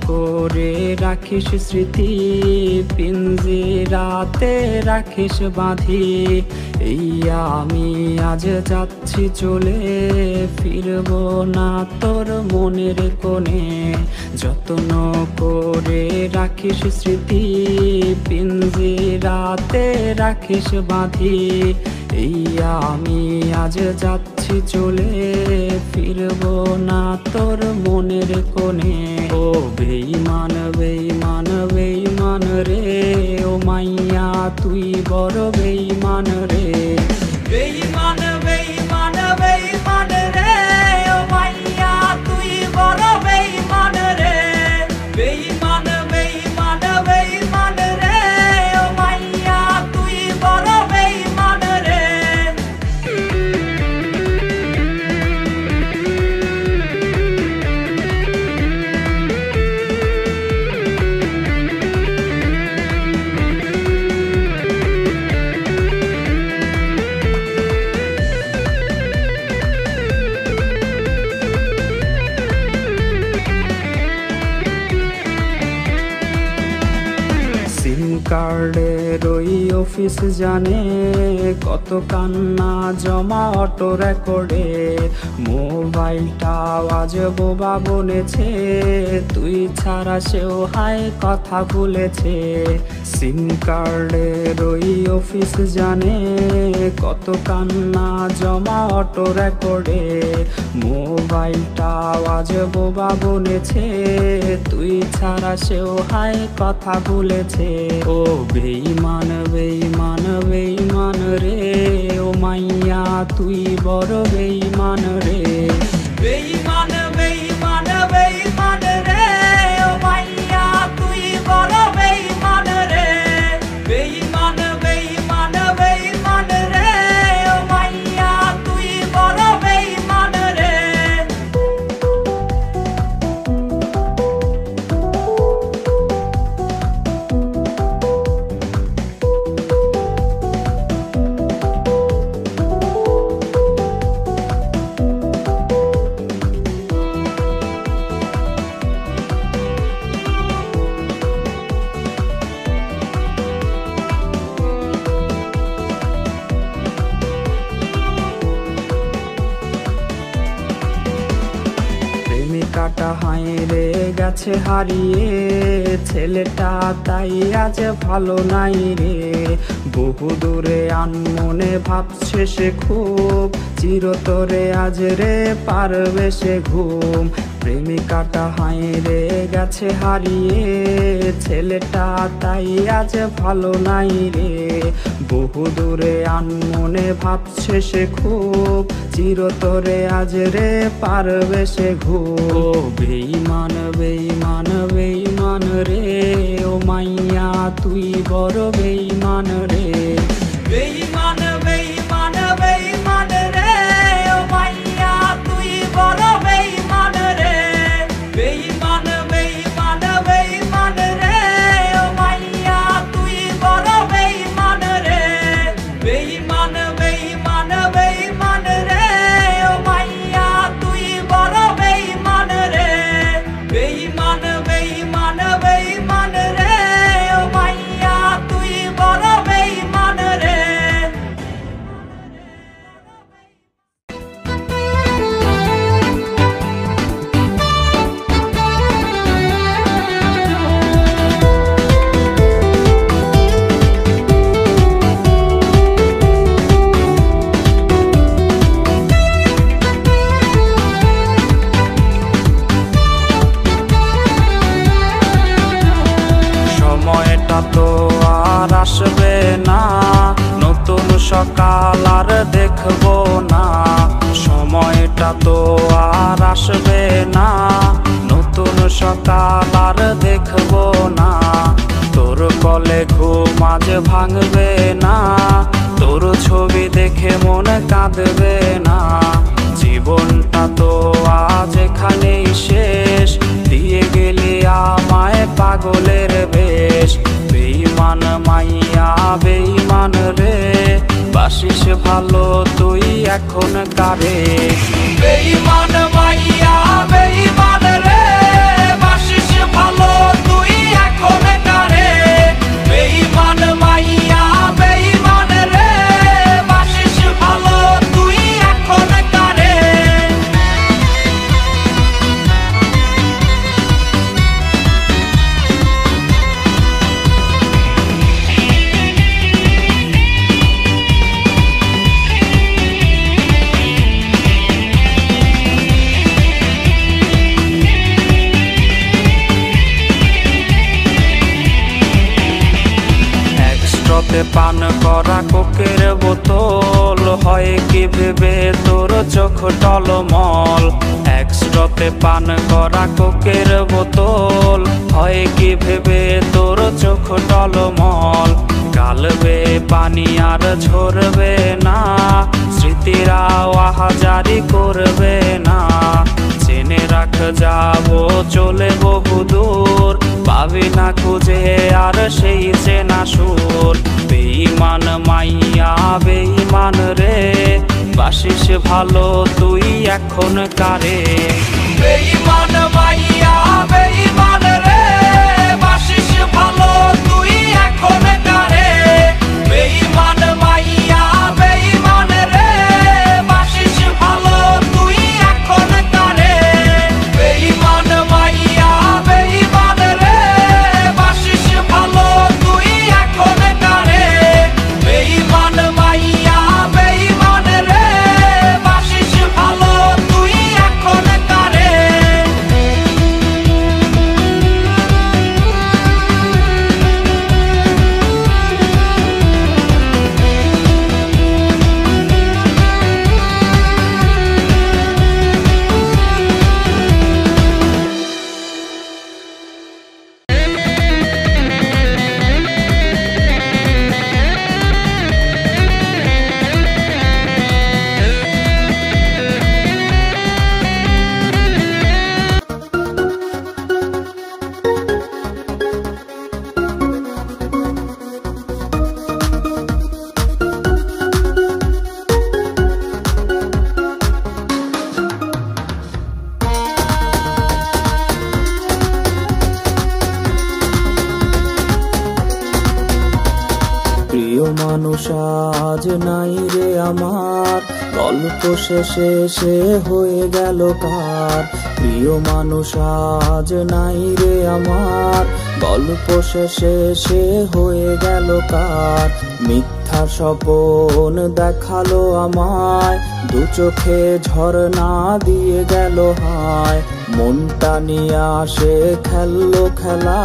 করে রাখিস স্মৃতি, পিঞ্জিরাতে রাখিস বাঁধি। এই আমি আজ যাচ্ছি চলে, ফিরব না তোর মনের কোণে। যত্ন করে রাখিস স্মৃতি, পিঞ্জিরাতে রাখিস বাঁধি। এই আমি আজ যাচ্ছি চলে, ফিরব না তোর মনের কোণে। ও বেঈমান বেঈমান বেঈমান রে, ও মাইয়া তুই বড় বেঈমান রে। বেঈমান বেঈমান বেঈমান রে, ও মাইয়া তুই বড় বেঈমান রে। বেঈমান বেঈমান বেঈমান রে, ও মাইয়া তুই বড় বেঈমান রে। সিম কার্ডের ওই অফিস জানে, কত কান্না জমা অটো রেকর্ডে। মোবাইলটা আজ বোবা বলেছে, তুই ছাড়া সেও হায় কথা ভুলেছে। সিম কার্ডের ওই অফিস জানে, কত কান্না জমা অটো রেকর্ডে। মোবাইলটা আজ বোবা বলেছে, তুই ছাড়া সেও হায় কথা ভুলেছে। ও বেঈমান বেঈমান বেঈমান রে, ও মাইয়া তুই বড় বেঈমান রে। বেঈমান বেঈমান বেঈমান রে, ও মাইয়া তুই বড় বেঈমান রে। বেঈমান বেঈমান বেঈমান রে, ও মাইয়া তুই বড় বেঈমান রে। প্রেমিকাটা হাইরে গেছে হারিয়ে, ছেলেটা তাই আজ ভালো নাই রে। বহু দূরে আনমনে ভাবছে সে খুব, চিরতরে আজ রে পারবে সে ঘুম। প্রেমিকাটা হাইরে গেছে হারিয়ে, ছেলেটা তাই আজ ভালো নাই রে। বহু দূরে আনমনে ভাবছে সে খুব, চিরতরে আজ রে পারবে সে ঘুম। ও বেঈমান বেঈমান বেঈমান রে, ও মাইয়া তুই বড় বেঈমান রে। বেঈমান বেঈমান বেঈমান রে, ও মাইয়া তুই বড় বেঈমান রে। বেঈমান বেঈমান বেঈমান রে, ও মাইয়া তুই বড় বেঈমান রে। বেঈমান বেঈমান বেঈমান রে, ও মাইয়া তুই বড় বেঈমান রে। বেঈমান বেঈমান বেঈমান রে, ও মাইয়া তুই বড় বেঈমান রে। সময়টা তো আর আসবে না, নতুন সকাল আর দেখবো না। সময়টা তো আর আসবে না, নতুন সকাল আর দেখবো না। তোর কলে ঘুম আজ ভাঙবে না, তোর ছবি দেখে মন কাঁদবে না। জীবনটা তো আজ এখানেই শেষ, দিয়ে গেলি আমায় পাগলের বেশ। বেঈমান মাইয়া বেঈমান রে, বাসিস ভালো তুই এখন কারে। বেঈমান মাইয়া বেঈমান রে, বাসিস ভালো একসাথে পান করা কোকের বোতল হয় কি ভেবে তোর চোখ টলমল। একসাথে পান করা কোকের বোতল হয় কি ভেবে তোর চোখ টলমল। গালবে পানি আর ঝরবে না, স্মৃতিরা আহাজারি করবে না। জেনে রাখ যাবো চলে বহুদূর, পাবি না খুঁজে আর সেই চেনা সুর। বেঈমান মাইয়া বেঈমান রে, বাসিস ভালো তুই এখন কারে। বেঈমান মাইয়া বেঈমান রে, বাসিস ভালো তুই এখন কারে। বেঈমান মাইয়া বেঈমান রে, বাসিস ভালো তুই এখন কারে। বেঈমান মাইয়া বেঈমান রে, বাসিস ভালো তুই এখন কারে। বেঈমান মাইয়া বেঈমান রে, বাসিস ভালো তুই এখন কারে। প্রিয় মানুষ আজ নাই রে আমার, গল্প শেষে সে হয়ে গেল কার। প্রিয় মানুষ আজ নাই রে আমার, গল্প শেষে সে হয়ে গেল কার। মিথ্যা স্বপন দেখালো আমায়, দু চোখে ঝরনা দিয়ে গেল হায়। মনটা নিয়ে আসে খেললো খেলা,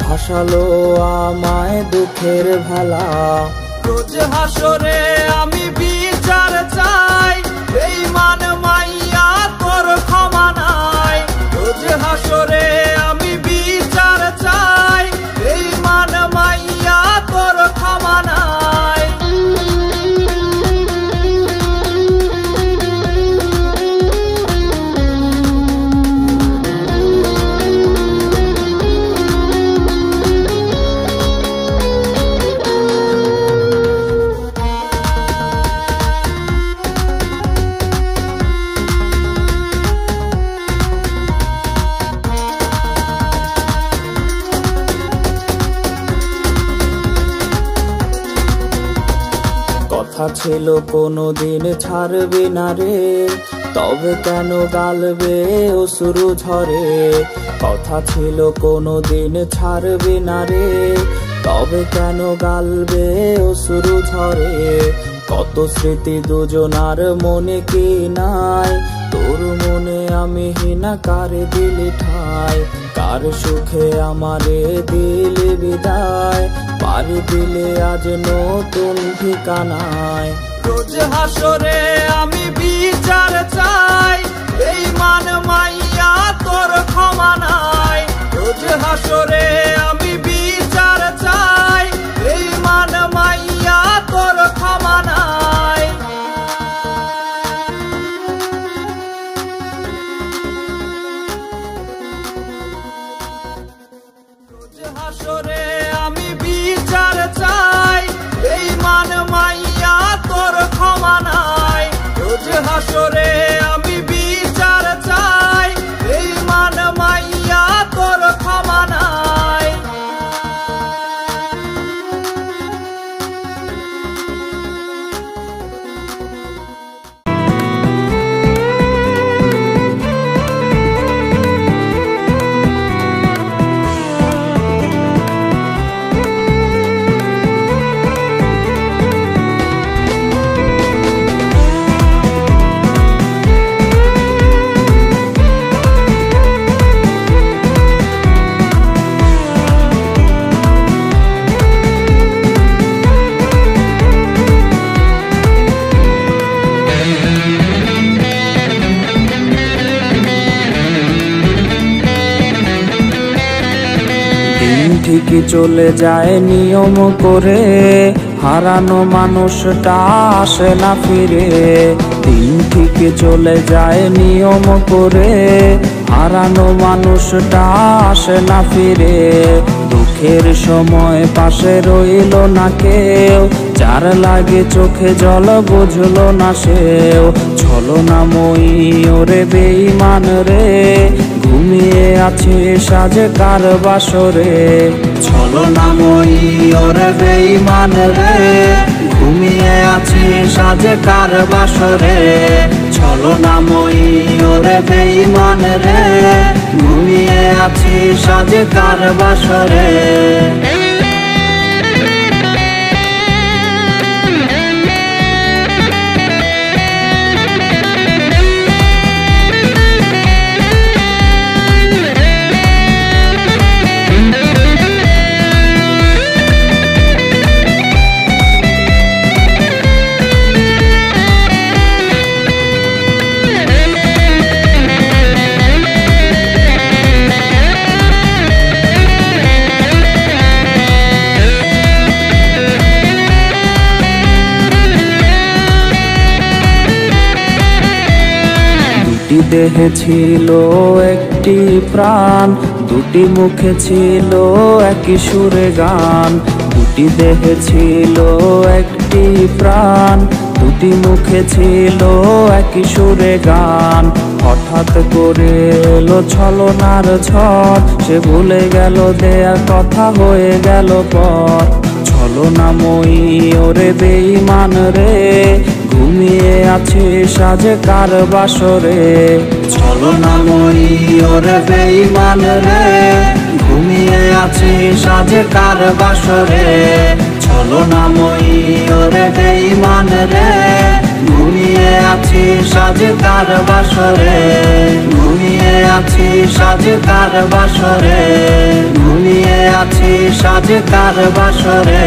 ভাসালো আমায় দুঃখের ভেলা। রোজ হাসরে আমি বিচার চাই, বেঈমান মাইয়া তোর ক্ষমা নাই। রোজ হাসরে আমি বিচার চাই, বেঈমান মাইয়া তোর ক্ষমা নাই। কথা ছিল কোনোদিন ছাড়বে না রে, তবে কেন গালবে অশ্রু ঝরে। কথা ছিল কোনোদিন ছাড়বে না রে, তবে কেন গালবে অশ্রু ঝরে। কত স্মৃতি দুজনার মনে কি নাই, তোর মনে আমি হিনা কারে দিলি ঠাই। কার সুখে আমারে দিলি বিদায়, পারি দিলে আজ নতুন ঠিকানায়। রোজ হাসরে আমি বিচার চাই, বেঈমান মাইয়া তোর ক্ষমা নাই। রোজ হাসরে আমি বিচার চাই, বেঈমান মাইয়া তোর ক্ষমা নাই। রোজ হাসরে আমি বিচার চাই, বেঈমান মাইয়া তোর ক্ষমা নাই। রোজ হাসরে আমি বিচার চাই, বেঈমান মাইয়া তোর ক্ষমা নাই। ঠিকই চলে যায় নিয়ম করে, হারানো মানুষটা আসে না ফিরে। দিন ঠিকই চলে যায় নিয়ম করে, হারানো মানুষটা আসে না ফিরে। দুঃখের সময় পাশে রইল না কেউ, যার লাগে চোখে জল বুঝলো না সেও। ছলনাময়ী ওরে বেঈমান রে, ঘুমিয়ে আছে সাজে কার বাসরে। ছলনাময়ী ওরে বেঈমান রে, ঘুমিয়ে আছে সাজে কার বাসরে। ছলনাময়ী ওরে বেঈমান রে, ঘুমিয়ে আছি সাজে কার বাসরে। দুটি দেহে ছিল একটি প্রাণ, দুটি মুখে ছিল একই সুরে গান। দুটি দেহে ছিল একটি প্রাণ, দুটি মুখে ছিল একই সুরে গান। হঠাৎ করে এলো ছলনার ঝড়, সে ভুলে গেল দেয়া কথা হয়ে গেল পর। ছলনাময়ী ওরে বেঈমান রে, ঘুমিয়ে আছে সাজে কার বাসরে। ছলনাময়ী ওরে বেঈমান রে, ঘুমিয়ে আছে সাজে কার বাসরে। ছলনাময়ী ওরে বেঈমান রে, ঘুমিয়ে আছি সাজে কার বাসরে। ঘুমিয়ে আছি সাজে কার বাসরে। ঘুমিয়ে আছি সাজে কার বাসরে।